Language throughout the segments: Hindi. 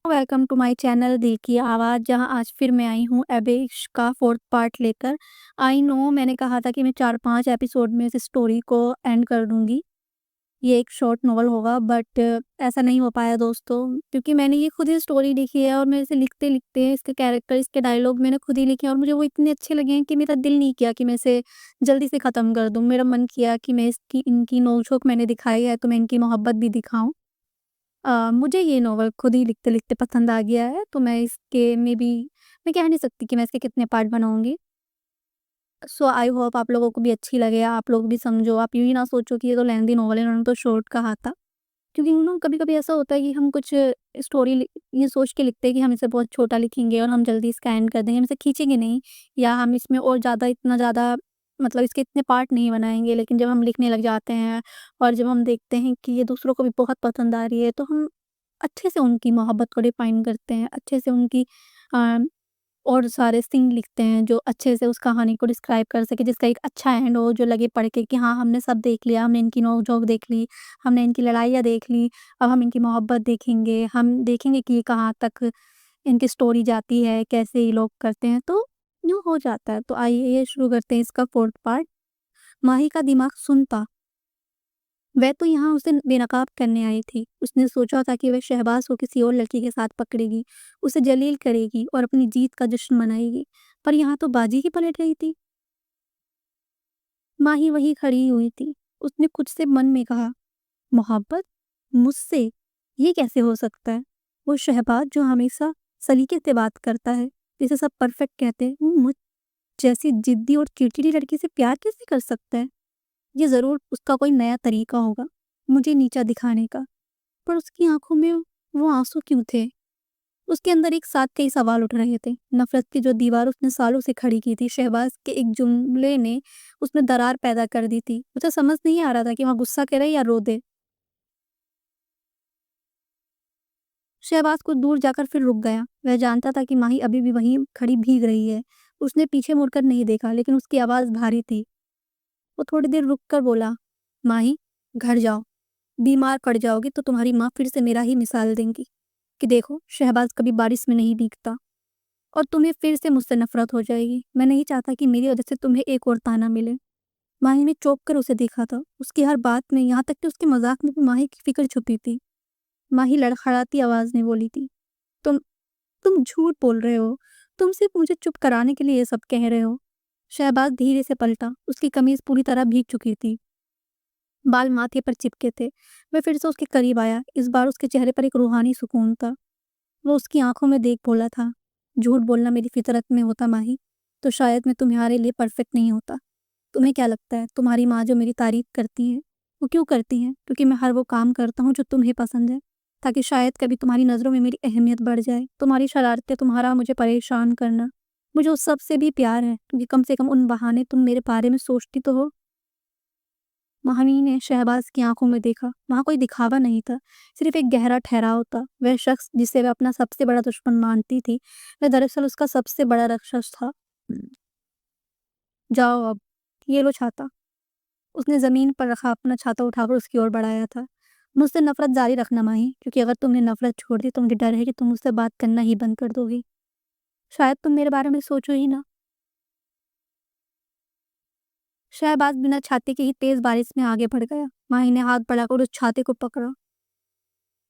वेलकम टू माय चैनल दिल की आवाज़, जहाँ आज फिर मैं आई हूँ एबेश का 4th पार्ट लेकर। आई नो मैंने कहा था कि मैं 4-5 एपिसोड में इस स्टोरी को एंड कर दूँगी। ये एक शॉर्ट नॉवल होगा बट ऐसा नहीं हो पाया दोस्तों, क्योंकि मैंने ये खुद ही स्टोरी लिखी है और मैं इसे लिखते-लिखते इसके कैरेक्टर, इसके डायलॉग मैंने खुद ही लिखे हैं और मुझे वो इतने अच्छे लगे हैं कि मेरा दिल नहीं किया कि मैं इसे जल्दी से ख़त्म कर दूँ। मेरा मन किया कि मैं इसकी इनकी नोक-झोंक मैंने दिखाई है तो मैं इनकी मोहब्बत भी दिखाऊँ। मुझे ये नॉवल खुद ही लिखते-लिखते पसंद आ गया है, तो मैं इसके मेबी मैं कह नहीं सकती कि मैं इसके कितने पार्ट बनाऊँगी। सो आई होप आप लोगों को भी अच्छी लगे, आप लोग भी समझो, आप यूँ ही ना सोचो कि ये तो लेंथी नॉवल है, इन्होंने तो शॉर्ट कहा था। क्योंकि यू नो कभी-कभी ऐसा होता है कि हम कुछ स्टोरी ये सोच के लिखते हैं कि हम इसे बहुत छोटा लिखेंगे और हम जल्दी इसका एंड कर देंगे, हम इसे खींचेंगे नहीं या हम इसमें और ज़्यादा इतना ज़्यादा मतलब इसके इतने पार्ट नहीं बनाएँगे। लेकिन जब हम लिखने लग जाते हैं और जब हम देखते हैं कि ये दूसरों को भी बहुत पसंद आ रही है, तो हम अच्छे से उनकी मोहब्बत को डिफाइन करते हैं, अच्छे से उनकी अ, और सारे सीन लिखते हैं जो अच्छे से उस कहानी को डिस्क्राइब कर सके, जिसका एक अच्छा एंड हो, जो लगे पढ़ के कि हाँ, हमने सब देख लिया, हमने इनकी नोक-झोंक देख ली, हमने इनकी लड़ाइयाँ देख ली, अब हम इनकी मोहब्बत देखेंगे, हम देखेंगे कि ये कहाँ तक इनकी स्टोरी जाती है, कैसे ये लोग करते हैं, तो यूँ हो जाता है। तो आइए शुरू करते हैं इसका 4th पार्ट। माही का दिमाग सुन था। वह तो यहाँ उसे बेनकाब करने आई थी। उसने सोचा था कि वह शहबाज को किसी और लड़की के साथ पकड़ेगी, उसे जलील करेगी और अपनी जीत का जश्न मनाएगी। पर यहाँ तो बाजी ही पलट गई थी। माही वहीं खड़ी हुई थी। उसने खुद से मन में कहा, मोहब्बत? मुझसे? ये कैसे हो सकता है? वो शहबाज जो हमेशा सलीके से बात करता है, जिसे सब परफेक्ट कहते हैं, वो मुझ जैसी जिद्दी और चिड़चिड़ी लड़की से प्यार कैसे कर सकता है? ये ज़रूर उसका कोई नया तरीका होगा, मुझे नीचा दिखाने का। पर उसकी आँखों में वो आँसू क्यों थे? उसके अंदर एक साथ कई सवाल उठ रहे थे। नफ़रत की जो दीवार उसने सालों से खड़ी की थी, शहबाज़ के एक जुमले ने उसमें दरार पैदा कर दी थी। उसे समझ नहीं आ रहा था कि वह गुस्सा करे या रो दे। शहबाज़ कुछ दूर जाकर फिर रुक गया। वह जानता था कि माही अभी भी वहीं खड़ी भीग रही है। उसने पीछे मुड़कर नहीं देखा, लेकिन उसकी आवाज़ भारी थी। वो थोड़ी देर रुक कर बोला, माही, घर जाओ। बीमार पड़ जाओगी तो तुम्हारी माँ फिर से मेरा ही मिसाल देंगी कि देखो, शहबाज़ कभी बारिश में नहीं भीगता। और तुम्हें फिर से मुझसे नफ़रत हो जाएगी। मैं नहीं चाहता कि मेरी वजह से तुम्हें एक और ताना मिले। माही ने चौंक कर उसे देखा था। उसकी हर बात में, यहाँ तक कि उसके मज़ाक में भी माही की फ़िक्र छुपी थी। माही लड़खड़ाती आवाज़ में बोली थी, तुम तुम झूठ बोल रहे हो। तुम सिर्फ़ मुझे चुप कराने के लिए ये सब कह रहे हो। शहबाज़ धीरे से पलटा। उसकी कमीज़ पूरी तरह भीग चुकी थी। बाल माथे पर चिपके थे। वह फिर से उसके करीब आया। इस बार उसके चेहरे पर एक रूहानी सुकून था। वो उसकी आँखों में देख बोला था, झूठ बोलना मेरी फ़ितरत में होता माही, तो शायद मैं तुम्हारे लिए परफ़ेक्ट नहीं होता। तुम्हें क्या लगता है, तुम्हारी माँ जो मेरी तारीफ़ करती हैं, वो क्यों करती हैं? क्योंकि मैं हर वो काम करता हूँ जो तुम्हें पसंद है, ताकि शायद कभी तुम्हारी नज़रों में मेरी अहमियत बढ़ जाए। तुम्हारी शरारतें, तुम्हारा मुझे परेशान करना, मुझे उस सब से भी प्यार है, क्योंकि कम से कम उन बहाने तुम मेरे बारे में सोचती तो हो। महानी ने शहबाज की आंखों में देखा। वहाँ कोई दिखावा नहीं था, सिर्फ एक गहरा ठहराव था। वह शख्स जिसे वह अपना सबसे बड़ा दुश्मन मानती थी, वह दरअसल उसका सबसे बड़ा राक्षस था। जाओ अब, ये लो छाता। उसने ज़मीन पर रखा अपना छाता उठाकर उसकी ओर बढ़ाया था। मुझसे नफ़रत जारी रखना माही, क्योंकि अगर तुमने नफ़रत छोड़ दी तो मुझे डर है कि तुम मुझसे बात करना ही बंद कर दोगी। शायद तुम मेरे बारे में सोचो ही ना। शहबाज बिना छाते के ही तेज़ बारिश में आगे बढ़ गया। माही ने हाथ बढ़ाकर उस छाते को पकड़ा।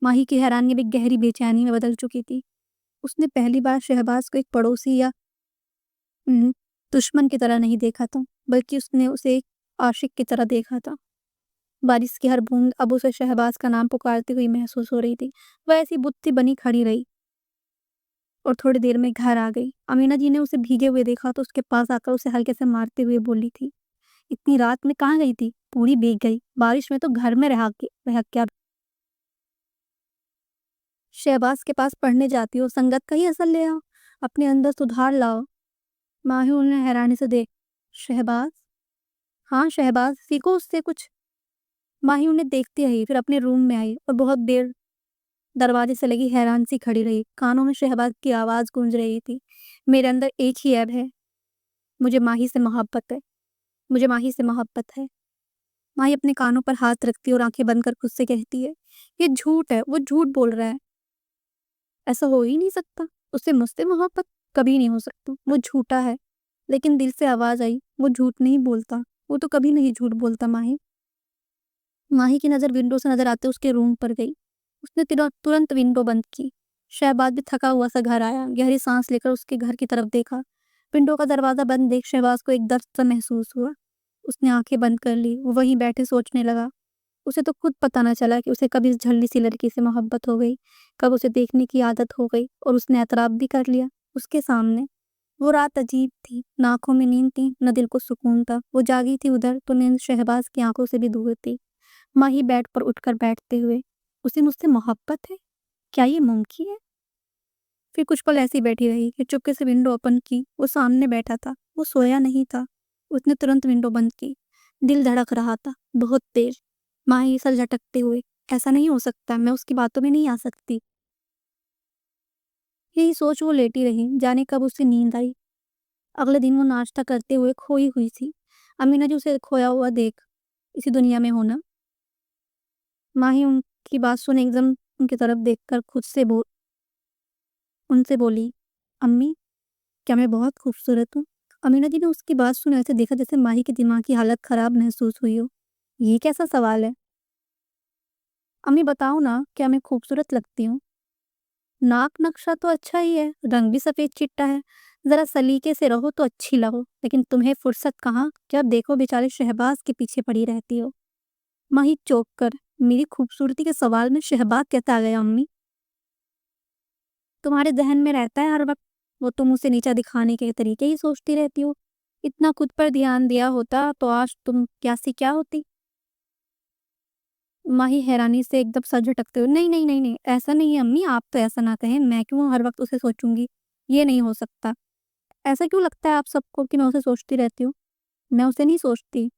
माही की हैरानी भी गहरी बेचैनी में बदल चुकी थी। उसने पहली बार शहबाज को एक पड़ोसी या उम, दुश्मन की तरह नहीं देखा था, बल्कि उसने उसे एक आशिक की तरह देखा था। बारिश की हर बूंद अब उसे शहबाज का नाम पुकारती हुई महसूस हो रही थी। वह ऐसी बुत्ती बनी खड़ी रही और थोड़ी देर में घर आ गई। अमीना जी ने उसे भीगे हुए देखा तो उसके पास आकर उसे हल्के से मारते हुए बोली थी, इतनी रात में कहाँ गई थी? पूरी भीग गई। बारिश में तो घर में रह क्या। शहबाज के पास पढ़ने जाती हो, संगत का ही असर ले आओ, अपने अंदर सुधार लाओ। माही उन्हें हैरानी से देख, शहबाज? हाँ शहबाज, सीखो उससे कुछ। माही उन्हें देखती रही, फिर अपने रूम में आई और बहुत देर दरवाजे से लगी हैरान सी खड़ी रही। कानों में शहबाज की आवाज़ गूंज रही थी, मेरे अंदर एक ही ऐब है, मुझे माही से मोहब्बत है, मुझे माही से मोहब्बत है। माही अपने कानों पर हाथ रखती और आंखें बंद कर खुद से कहती है, ये झूठ है, वो झूठ बोल रहा है। ऐसा हो ही नहीं सकता। उससे मुझसे मोहब्बत कभी नहीं हो सकती। वो झूठा है। लेकिन दिल से आवाज़ आई, वो झूठ नहीं बोलता। वो तो कभी नहीं झूठ बोलता माही। माही की नज़र विंडो से नज़र आते उसके रूम पर गई। उसने तुरंत विंडो बंद की। शहबाज भी थका हुआ सा घर आया। गहरी सांस लेकर उसके घर की तरफ देखा। विंडो का दरवाज़ा बंद देख शहबाज को एक दर्द सा महसूस हुआ। उसने आंखें बंद कर ली। वो वहीं बैठे सोचने लगा। उसे तो खुद पता न चला कि उसे कब इस झल्ली सी लड़की से मोहब्बत हो गई, कब उसे देखने की आदत हो गई और उसने एतराफ़ भी कर लिया उसके सामने। वो रात अजीब थी, ना आँखों में नींद थी, न दिल को सुकून था। वो जागी थी उधर तो नींद शहबाज की आंखों से भी दूर थी। माही बेड पर उठकर बैठते हुए, उसे मुझसे मोहब्बत है? क्या ये मुमकिन है? फिर कुछ पल ऐसी बैठी रही कि चुपके से विंडो ओपन की। वो सामने बैठा था। वो सोया नहीं था। उसने तुरंत विंडो बंद की। दिल धड़क रहा था, बहुत तेज। माही सर झटकते हुए, ऐसा नहीं हो सकता, मैं उसकी बातों में नहीं आ सकती। यही सोच वो लेटी रही, जाने कब उसे नींद आई। अगले दिन वो नाश्ता करते हुए खोई हुई थी। अमीना जी उसे खोया हुआ देख इसी दुनिया में होना। माही उनकी बात सुन एकदम उनकी तरफ देखकर उनसे बोली, अम्मी, क्या मैं बहुत खूबसूरत हूँ? अमीना जी ने उसकी बात सुन ऐसे देखा जैसे माही के दिमाग की हालत खराब महसूस हुई हो। ये कैसा सवाल है? अम्मी बताओ ना, क्या मैं खूबसूरत लगती हूँ? नाक नक्शा तो अच्छा ही है, रंग भी सफ़ेद चिट्टा है। ज़रा सलीके से रहो तो अच्छी लगो, लेकिन तुम्हें फुर्सत कहाँ, जब देखो बेचारे शहबाज के पीछे पड़ी रहती हो। माही चौंक कर, मेरी खूबसूरती के सवाल में शहबाज कैसे आ गया अम्मी? तुम्हारे ज़हन में रहता है हर वक़्त, वो तुम उसे नीचा दिखाने के तरीके ही सोचती रहती हो। इतना खुद पर ध्यान दिया होता तो आज तुम क्या सी क्या होती? माही हैरानी से एकदम सर झटकते हुए, नहीं, नहीं, नहीं, नहीं, ऐसा नहीं है अम्मी, आप तो ऐसा ना कहें, मैं क्यों हर वक़्त उसे सोचूँगी? ये नहीं हो सकता। ऐसा क्यों लगता है आप सबको कि मैं उसे सोचती रहती हूँ? मैं उसे नहीं सोचती।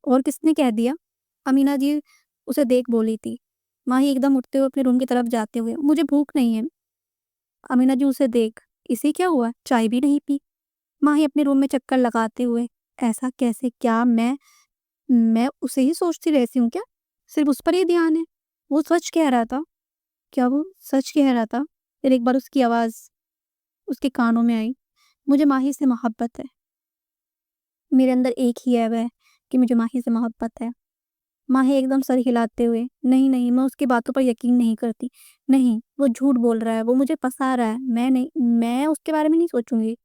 और किसने कह दिया? अमीना जी उसे देख बोली थी। माही एकदम उठते हुए अपने रूम की तरफ जाते हुए, मुझे भूख नहीं है। अमीना जी उसे देख, इसे क्या हुआ? चाय भी नहीं पी। माही अपने रूम में चक्कर लगाते हुए, ऐसा कैसे? क्या मैं उसे ही सोचती रहती हूँ क्या? सिर्फ़ उस पर ही ध्यान है? वो सच कह रहा था। क्या वो सच कह रहा था? फिर एक बार उसकी आवाज़ उसके कानों में आई, मुझे माही से मोहब्बत है। मेरे अंदर एक ही ऐब है कि मुझे माही से मोहब्बत है। माही एकदम सर हिलाते हुए, नहीं, नहीं, मैं उसकी बातों पर यकीन नहीं करती। नहीं, वो झूठ बोल रहा है, वो मुझे फँसा रहा है। मैं उसके बारे में नहीं सोचूँगी।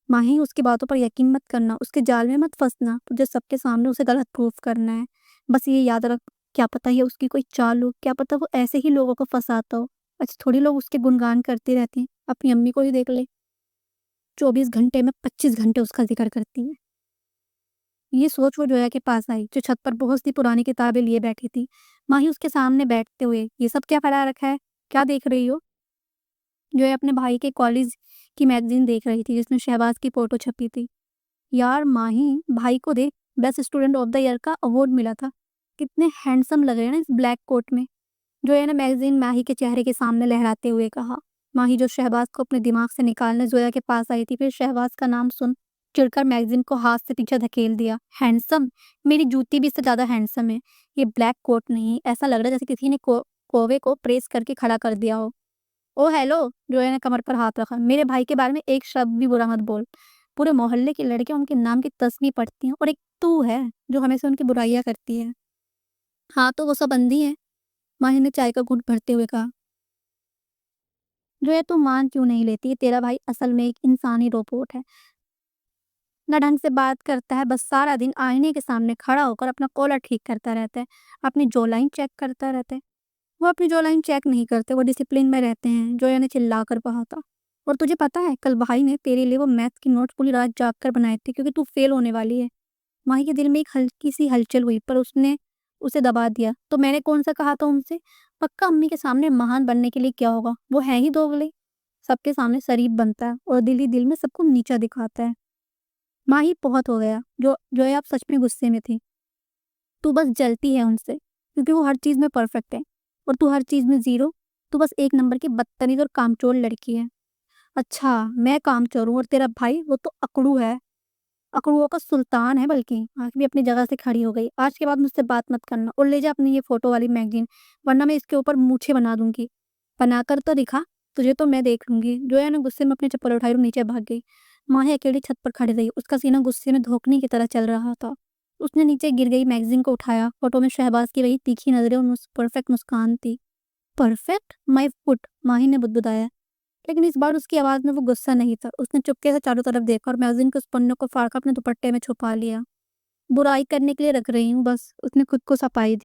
माही उसकी बातों पर यकीन मत करना, उसके जाल में मत फँसना। तुझे सबके सामने उसे गलत प्रूफ करना है। बस ये याद रख, क्या पता ये उसकी कोई चाल हो, क्या पता वो ऐसे ही लोगों को फँसाता हो। अच्छा थोड़ी लोग उसके गुणगान करते रहते हैं। अपनी अम्मी को ही देख ले, 24 घंटे में 25 घंटे उसका ज़िक्र करती हैं। ये सोच वो जोया के पास आई, जो छत पर बहुत सी पुरानी किताबें लिए बैठी थी। माही उसके सामने बैठते हुए, ये सब क्या फैला रखा है? क्या देख रही हो? जोया अपने भाई के कॉलेज की मैगज़ीन देख रही थी, जिसमें शहबाज की फ़ोटो छपी थी। यार माही, भाई को देख, best student of the year का अवार्ड मिला था। कितने हैंडसम लग रहे हैं ना इस ब्लैक कोट में। जोया ने मैगज़ीन माही के चेहरे के सामने लहराते हुए कहा। माही जो शहबाज को अपने दिमाग से निकालने जोया के पास आई थी, फिर शहबाज का नाम सुन चिढ़कर मैगज़ीन को हाथ से पीछे धकेल दिया। हैंडसम? मेरी जूती भी इससे ज़्यादा हैंडसम है। ये ब्लैक कोट नहीं, ऐसा लग रहा है जैसे किसी ने कोवे को प्रेस करके खड़ा कर दिया हो। Oh hello! जोया ने कमर पर हाथ रखा। मेरे भाई के बारे में एक शब्द भी बुरा मत बोल। पूरे मोहल्ले की लड़कियाँ उनके नाम की तस्वीर पढ़ती हैं और एक तू है जो हमेशा उनकी बुराइयाँ करती है। हाँ, तो वो सब अंधी हैं। माही ने चाय का घूँट भरते हुए कहा। जोया तू मान क्यों नहीं लेती? तेरा भाई असल में एक इंसानी रोबोट है। ना ढंग से बात करता है, बस सारा दिन आईने के सामने खड़ा होकर अपना कॉलर ठीक करता रहता है, अपनी जॉ लाइन चेक करता रहता है। वो अपनी जॉ लाइन चेक नहीं करते, वो डिसिप्लिन में रहते हैं, जोया ने चिल्लाकर कहा था। और तुझे पता है, कल भाई ने तेरे लिए वो मैथ की नोट्स पूरी रात जाग कर बनाए थे क्योंकि तू फेल होने वाली है। माही के दिल में एक हल्की सी हलचल हुई पर उसने उसे दबा दिया। तो मैंने कौन सा कहा था उनसे? पक्का अम्मी के सामने महान बनने के लिए क्या होगा? वो है ही दोगले। सबके सामने शरीफ बनता है और दिल ही दिल में सबको नीचा दिखाता है। माही बहुत हो गया, जो है आप सच में गुस्से में थी। तू बस जलती है उनसे क्योंकि वो हर चीज़ में परफेक्ट है और तू हर चीज़ में ज़ीरो। तू बस एक नंबर की बदतमीज़ और कामचोर लड़की है। अच्छा, मैं कामचोर हूँ और तेरा भाई वो तो अकड़ू है। अकड़ुओं का सुल्तान है बल्कि। आँख भी अपनी जगह से खड़ी हो गई। आज के बाद मुझसे बात मत करना और ले जा अपनी ये फ़ोटो वाली मैगज़ीन, वरना मैं इसके ऊपर मूछें बना दूँगी। बनाकर तो दिखा, तुझे तो मैं देख लूँगी। जोया ने गुस्से में अपनी चप्पल उठाई और नीचे भाग गई। माही अकेली छत पर खड़ी रही, उसका सीना गुस्से में धोखने की तरह चल रहा था। उसने नीचे गिर गई मैगज़ीन को उठाया, फ़ोटो में शहबाज की वही तीखी नज़रें और परफेक्ट मुस्कान थी। परफेक्ट? माय फुट, माही ने बुदबुदाया। लेकिन इस बार उसकी आवाज़ में वो गुस्सा नहीं था। उसने चुपके से चारों तरफ देखा और मैगज़ीन के उस पन्ने को फाड़ कर अपने दुपट्टे में छुपा लिया। बुराई करने के लिए रख रही हूँ बस, उसने खुद को सफाई दी।